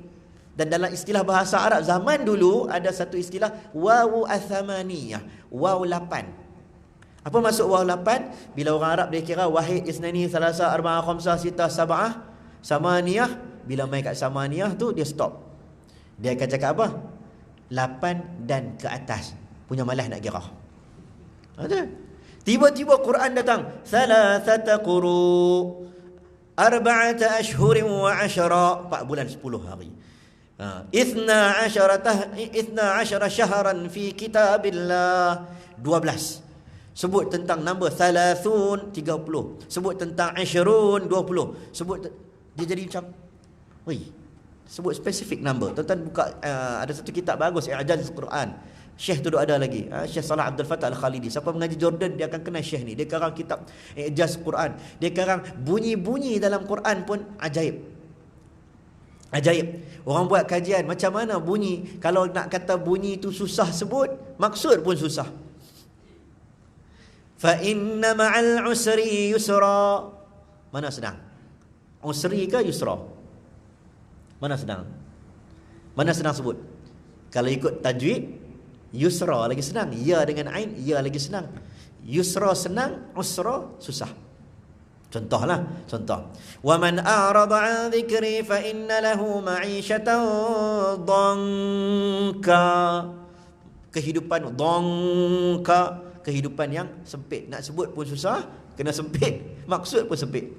Dan dalam istilah bahasa Arab zaman dulu ada satu istilah wawu athamaniyah, wawu 8. Apa maksud wawu 8? Bila orang Arab dia kira wahid, isnani, salasa, arba'a, khamsah, sitah, sab'ah, samaniyah. Bila main kat samaniyah tu dia stop. Dia akan cakap apa? 8 dan ke atas. Punya malas nak kira. Ada. Tiba-tiba Quran datang, thalathata quru, arba'ata ashhurin wa 10, 4 bulan 10 hari. 12 syahran fi kitabillah, 12. Sebut tentang number thalathun, 30. Sebut tentang ashrun, 20. Dia jadi macam sebut spesifik number. Tuan-tuan buka ada satu kitab bagus, I'jaz Quran. Syekh tu ada lagi, Syekh Salah Abdul Fattah Al-Khalidi. Siapa mengaji Jordan dia akan kenal Syekh ni. Dia karang kitab I'jaz Quran. Dia karang bunyi-bunyi dalam Quran pun ajaib. Ajaib. Orang buat kajian macam mana bunyi. Kalau nak kata bunyi itu susah sebut, maksud pun susah. Fa inna ma'al usri yusra. Mana senang? Usri ke yusra? Mana senang? Mana senang sebut? Kalau ikut tajwid, yusra lagi senang. Ya dengan ain, ya lagi senang. Yusra senang, usra susah. Contohlah, contoh. Wa man a'rada 'an dhikri fa inna lahu ma'isyatan dhanka. Kehidupan dhanka, kehidupan yang sempit. Nak sebut pun susah, kena sempit. Maksud pun sempit.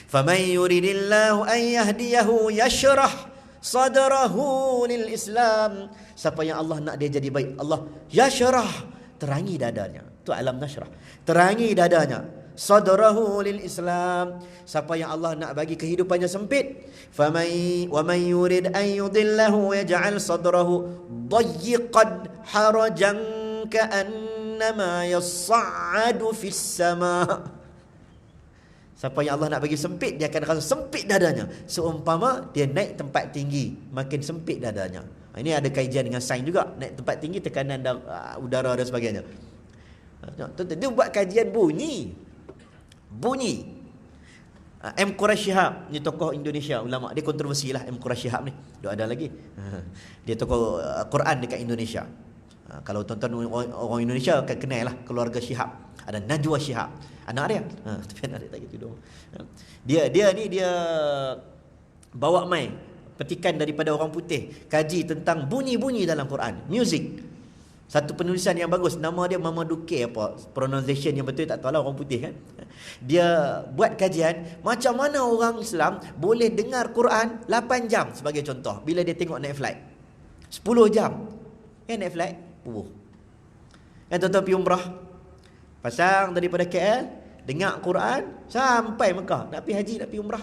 Faman yuridillahu an yahdiyahu yashrah sadrahu lil Islam. Siapa yang Allah nak dia jadi baik, Allah yashrah, terangi dadanya. Tu alam nashrah, terangi dadanya. Sadrahu lil Islam. Siapa yang Allah nak bagi kehidupannya sempit, wa man yurid an yudillahu yaj'al sadrahu dayyiqan harajan ka'annama yas'adu fis sama'. Siapa yang Allah nak bagi sempit, dia akan rasa sempit dadanya. Seumpama dia naik tempat tinggi, makin sempit dadanya. Ini ada kajian dengan sains juga. Naik tempat tinggi, tekanan udara dan sebagainya. Dia buat kajian bunyi. M. Quraish Shihab ni tokoh Indonesia, ulama. Dia kontroversi lah M. Quraish Shihab ni. Dia ada lagi. Dia tokoh Quran dekat Indonesia. Kalau tuan-tuan orang Indonesia akan kenal lah keluarga Shihab. Ada Najwa Shihab, anak dia. Tapi anak dia tak gitu dong. Dia bawa mai petikan daripada orang putih, kaji tentang bunyi-bunyi dalam Quran, music. Satu penulisan yang bagus, nama dia Mamaduke apa, pronunciation yang betul tak tahu lah, orang putih kan. Dia buat kajian macam mana orang Islam boleh dengar Quran 8 jam sebagai contoh bila dia tengok naik flight. 10 jam. Naik flight, Yang tuan-tuan pergi umrah, pasang daripada KL, dengar Quran sampai Mekah. Nak pergi haji, nak pergi umrah.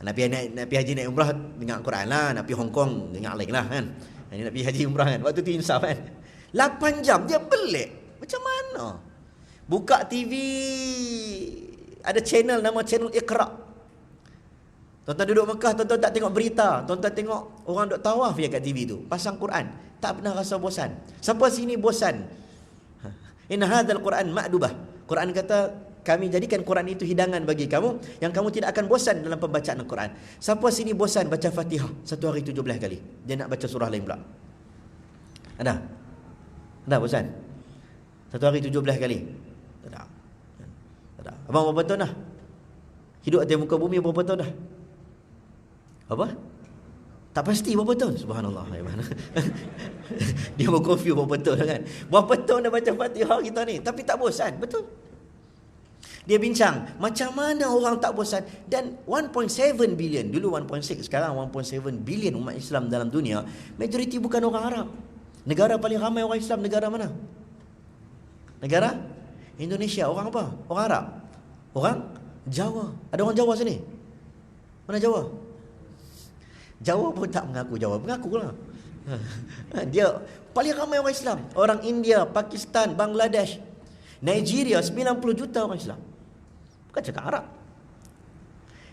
Nak pergi haji naik umrah, dengar Quran lah. Nak pergi Hong Kong, dengar lain lah kan. Ini nak pergi haji umrah kan. Waktu tu insaf kan. 8 jam dia pelik. Macam mana? Buka TV, ada channel nama channel Iqra. Tuan-tuan duduk Mekah, tuan-tuan tak tengok berita, tuan-tuan tengok orang duk tawaf je kat TV tu, pasang Quran. Tak pernah rasa bosan. Siapa sini bosan? Inna hadzal Quran ma'dubah. Quran kata, kami jadikan Quran itu hidangan bagi kamu, yang kamu tidak akan bosan dalam pembacaan Al-Quran. Siapa sini bosan baca Fatihah satu hari 17 kali? Dia nak baca surah lain pula. Ada? Ada bosan? Satu hari 17 kali? Tak ada. Tak ada. Abang berapa tahun dah? Hidup atas muka bumi berapa tahun dah? Apa? Tak pasti berapa tahun? Subhanallah. Dia berkonfuse berapa tahun kan? Berapa tahun dah baca Fatihah kita ni? Tapi tak bosan. Betul? Dia bincang macam mana orang tak bosan. Dan 1.7 billion, dulu 1.6, sekarang 1.7 billion umat Islam dalam dunia, majoriti bukan orang Arab. Negara paling ramai orang Islam negara mana? Negara Indonesia. Orang apa? Orang Arab? Orang Jawa. Ada orang Jawa sini? Mana Jawa? Jawa pun tak mengaku Jawa. Mengakulah. Dia paling ramai orang Islam. Orang India, Pakistan, Bangladesh, Nigeria, 90 juta orang Islam. Bukan cakap Arab.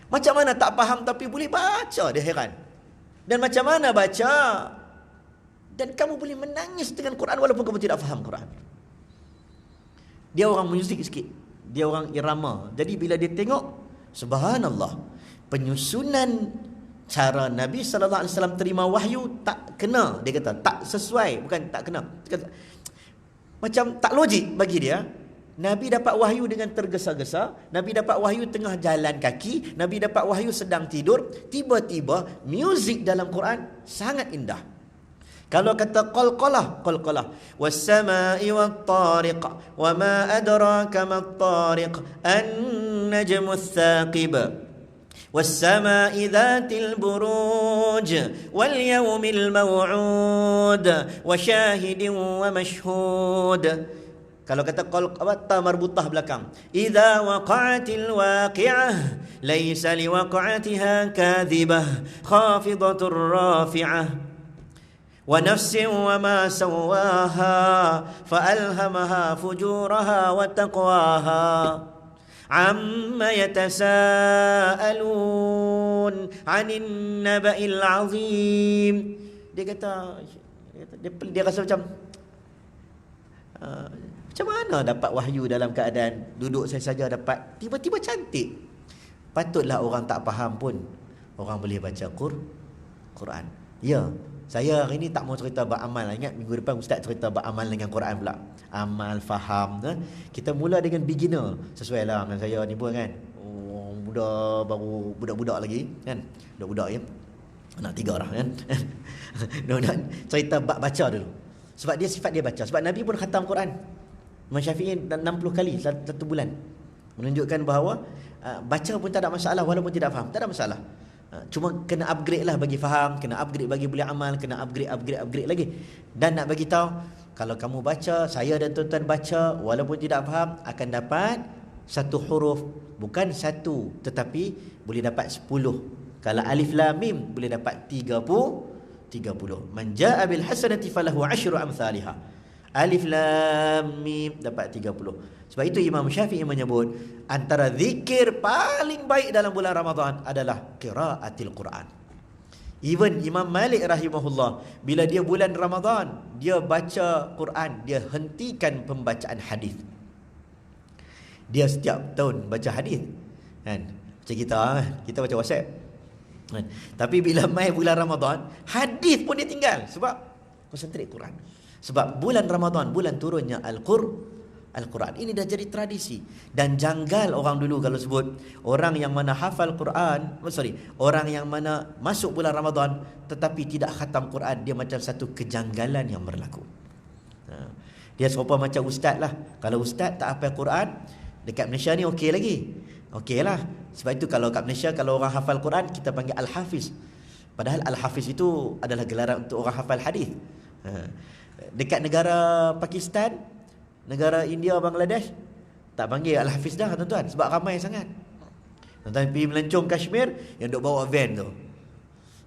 Macam mana tak faham tapi boleh baca, dia heran. Dan macam mana baca dan kamu boleh menangis dengan Quran walaupun kamu tidak faham Quran. Dia orang muzik sikit, dia orang irama. Jadi bila dia tengok, subhanallah, penyusunan cara Nabi sallallahu alaihi wasallam terima wahyu tak kena, dia kata tak sesuai, bukan tak kena, macam tak logik bagi dia. Nabi dapat wahyu dengan tergesa-gesa, Nabi dapat wahyu tengah jalan kaki, Nabi dapat wahyu sedang tidur, tiba-tiba muzik dalam Quran sangat indah. Kalau kata qalqalah, was-samaa'i wat-tariq, wa ma adraka mat-tariq, an-najmu ats-tsaqib, was-samaa'i dzatil buruj, wal yawmil maw'ud, wa syahidin wa mashhud. Kalau kata ta marbutah belakang, idza waqa'atil waqi'ah laysa liwaqa'atiha kadhibah khafidatur rafi'ah wa nafsin wa ma sawwaha fa'alhamaha fujuraha wa taqwaha amma yatasaalun 'anil naba'il 'azim. Dia rasa macam macam mana dapat wahyu dalam keadaan duduk saja dapat, tiba-tiba cantik. Patutlah orang tak faham pun orang boleh baca Quran. Ya, saya hari ni tak mau cerita beramal. Ingat minggu depan ustaz cerita beramal dengan Quran pula. Amal, faham. Kita mula dengan beginner. Sesuai lah dengan saya ni pun kan. Muda, baru budak-budak lagi kan. Budak-budak ya. Anak 3 dah kan. Cerita baca dulu. Sebab dia sifat dia baca. Sebab Nabi pun khatam Quran. Imam Syafi'i 60 kali satu bulan. Menunjukkan bahawa baca pun tak ada masalah walaupun tidak faham. Tak ada masalah. Cuma kena upgrade lah bagi faham, kena upgrade bagi boleh amal, kena upgrade lagi. Dan nak bagi tahu, kalau kamu baca, saya dan tuan-tuan baca, walaupun tidak faham, akan dapat satu huruf. Bukan satu, tetapi boleh dapat 10. Kalau alif lam mim, boleh dapat 30. Man jaa bil hasanati falahu 10 amsalihah. Alif lam mim dapat 30. Sebab itu Imam Syafi'i menyebut antara zikir paling baik dalam bulan Ramadan adalah qiraatil Quran. Even Imam Malik rahimahullah, bila dia bulan Ramadan, dia baca Quran, dia hentikan pembacaan hadis. Dia setiap tahun baca hadis. Kan? Macam kita baca WhatsApp. Kan? Tapi bila mai bulan Ramadan, hadis pun dia tinggal sebab konsentrate Quran. Sebab bulan Ramadan, bulan turunnya Al-Quran. Ini dah jadi tradisi. Dan janggal orang dulu kalau sebut orang yang mana hafal Quran, orang yang mana masuk bulan Ramadan tetapi tidak khatam Quran, dia macam satu kejanggalan yang berlaku. Dia serupa macam ustaz lah. Kalau ustaz tak hafal Quran, dekat Malaysia ni okey lagi. Okey lah. Sebab itu kalau kat Malaysia, kalau orang hafal Quran, kita panggil Al-Hafiz. Padahal Al-Hafiz itu adalah gelaran untuk orang hafal hadis. Dekat negara Pakistan, negara India, Bangladesh, tak panggil Al-Hafiz dah tuan-tuan, sebab ramai sangat. Tuan-tuan pergi melencong Kashmir, yang duk bawa van tu,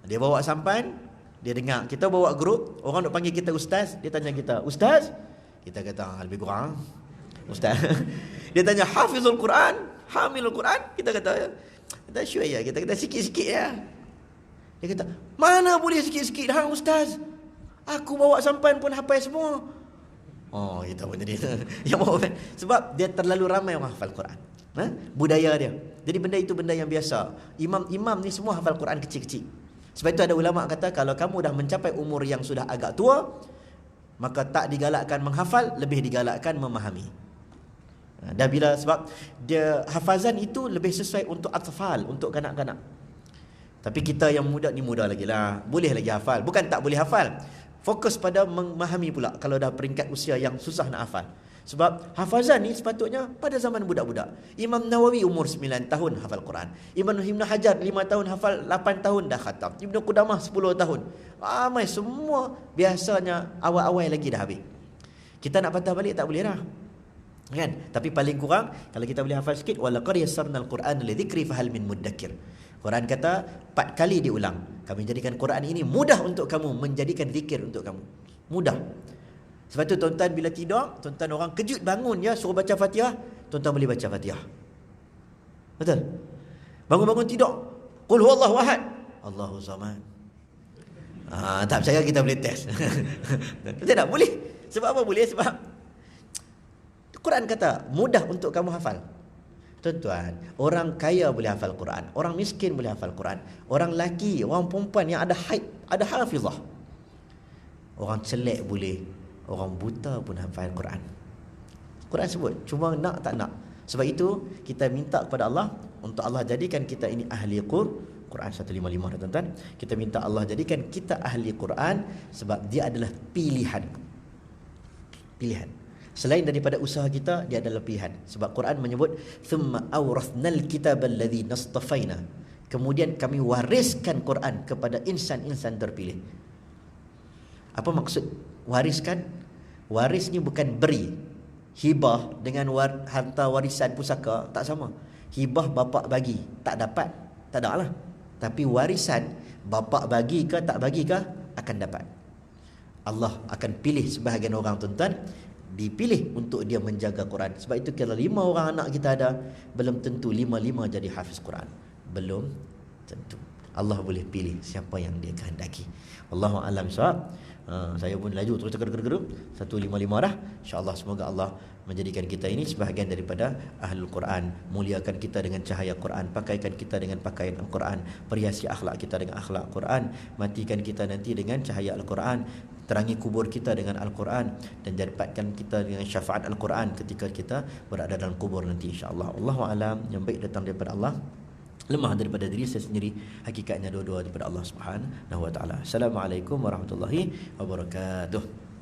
dia bawa sampan, dia dengar kita bawa grup, orang duk panggil kita ustaz, dia tanya kita, ustaz? Kita kata lebih kurang ustaz. Dia tanya hafizul Quran, hamilul Quran, kita kata syuai ya, kita kata sikit-sikit ya. Dia kata, mana boleh sikit-sikit hang ustaz? Aku bawa sampan pun hafal semua. Oh, kita pun jadi yang bawa. Sebab dia terlalu ramai orang hafal Quran. Budaya dia. Jadi benda itu benda yang biasa. Imam ni semua hafal Quran kecil-kecil. Sebab itu ada ulama kata, kalau kamu dah mencapai umur yang sudah agak tua, maka tak digalakkan menghafal, lebih digalakkan memahami. Dan bila, sebab dia hafazan itu lebih sesuai untuk atfal, untuk kanak-kanak. Tapi kita yang muda ni muda lagi lah, boleh lagi hafal. Bukan tak boleh hafal, fokus pada memahami pula kalau dah peringkat usia yang susah nak hafal. Sebab hafazan ni sepatutnya pada zaman budak-budak. Imam Nawawi umur 9 tahun hafal Quran. Ibn Hajar 5 tahun hafal, 8 tahun dah khatam. Ibn Qudamah 10 tahun. Ramai semua biasanya awal-awal lagi dah habis. Kita nak patah balik tak boleh dah. Kan? Tapi paling kurang kalau kita boleh hafal sikit, walaqad yassarnal Qur'ana lidzikri fahal min muddakir. Quran kata 4 kali diulang, kami jadikan Quran ini mudah untuk kamu, menjadikan zikir untuk kamu. Mudah. Sebab tu tuan-tuan bila tidur, tuan-tuan orang kejut bangun ya, suruh baca Fatihah, tuan-tuan boleh baca Fatihah. Betul? Bangun-bangun tidur, qul huwallahu ahad, Allahu samad. Tak percaya, kita boleh test. Betul tak? Boleh. Sebab apa boleh? Sebab Quran kata mudah untuk kamu hafal. Tuan-tuan, orang kaya boleh hafal Quran, orang miskin boleh hafal Quran, orang lelaki, orang perempuan yang ada haid, ada hafizah. Orang celek boleh, orang buta pun hafal Quran. Quran sebut, cuma nak tak nak. Sebab itu kita minta kepada Allah untuk Allah jadikan kita ini ahli Quran 155 dah tuan-tuan. Kita minta Allah jadikan kita ahli Quran sebab dia adalah pilihan. Pilihan. Selain daripada usaha kita, dia adalah pilihan. Sebab Quran menyebut thumma awrathnal kitabal ladzi nastafaina. Kemudian kami wariskan Quran kepada insan-insan terpilih. Apa maksud wariskan? Waris ni bukan beri. Hibah dengan harta warisan pusaka tak sama. Hibah bapak bagi, tak dapat, tak ada lah. Tapi warisan, bapak bagi ke tak bagi ke, akan dapat. Allah akan pilih sebahagian orang tuan-tuan, dipilih untuk dia menjaga Quran. Sebab itu kalau 5 orang anak kita ada, belum tentu 5-5 jadi hafiz Quran. Belum tentu. Allah boleh pilih siapa yang dia kehendaki. Wallahu a'lam bissawab. Saya pun laju terus geru-geru 155 dah. InsyaAllah semoga Allah menjadikan kita ini sebahagian daripada ahlul Quran. Muliakan kita dengan cahaya Quran, pakaikan kita dengan pakaian Al-Quran, perhiasi akhlak kita dengan akhlak Quran, matikan kita nanti dengan cahaya Al-Quran, terangi kubur kita dengan Al-Quran, dan dapatkan kita dengan syafaat Al-Quran ketika kita berada dalam kubur nanti insya-Allah. Wallahu a'lam. Yang baik datang daripada Allah, lemah daripada diri saya sendiri, hakikatnya dua-dua daripada Allah Subhanahu wa taala. Assalamualaikum warahmatullahi wabarakatuh.